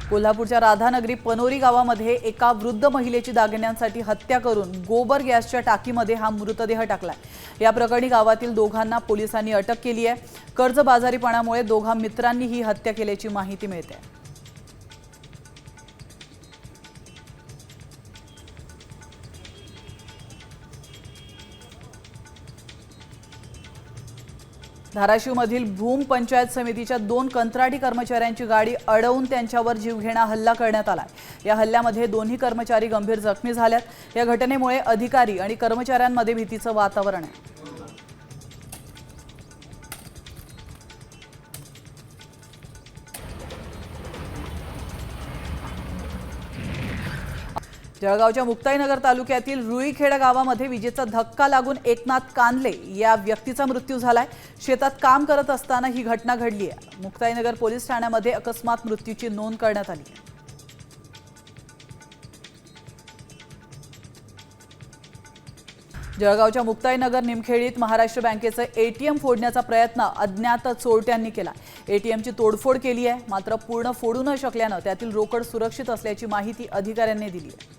कोल्हापूरच्या राधानगरी पनोरी गावामध्ये एका वृद्ध महिलेची दागिन्यांसाठी हत्या करून गोबर गॅसच्या टाकीमध्ये हा मृतदेह टाकलाय। या प्रकरणी गावातील दोघांना पोलिसांनी अटक केली आहे। कर्जबाजारीपणामुळे दोघा मित्रांनी ही हत्या केल्याची माहिती मिळते। धाराशिवमधील भूम पंचायत समितीच्या 2 कंत्राटी कर्मचाऱ्यांची गाडी अडवून त्यांच्यावर जीवघेणा हल्ला करण्यात आलाय। या हल्ल्यामध्ये दोन्ही कर्मचारी गंभीर जखमी झालेत। या घटनेमुळे अधिकारी आणि कर्मचाऱ्यांमध्ये भीतीचं वातावरण आहे। जळगावच्या मुक्ताईनगर तालुक्यातील रुईखेडा गावामध्ये विजेचा धक्का लागून एकनाथ कांदले या व्यक्तीचा मृत्यू झालाय। शेतात काम करत असताना ही घटना घडली आहे। मुक्ताईनगर पोलीस ठाण्यामध्ये अकस्मात मृत्यूची नोंद करण्यात आली आहे। जळगावच्या मुक्ताईनगर निमखेडीत महाराष्ट्र बँकेचं एटीएम फोडण्याचा प्रयत्न अज्ञात चोरट्यांनी केला। एटीएमची तोडफोड केली आहे, मात्र पूर्ण फोडू न शकल्यानं त्यातील रोकड सुरक्षित असल्याची माहिती अधिकाऱ्यांनी दिली आहे।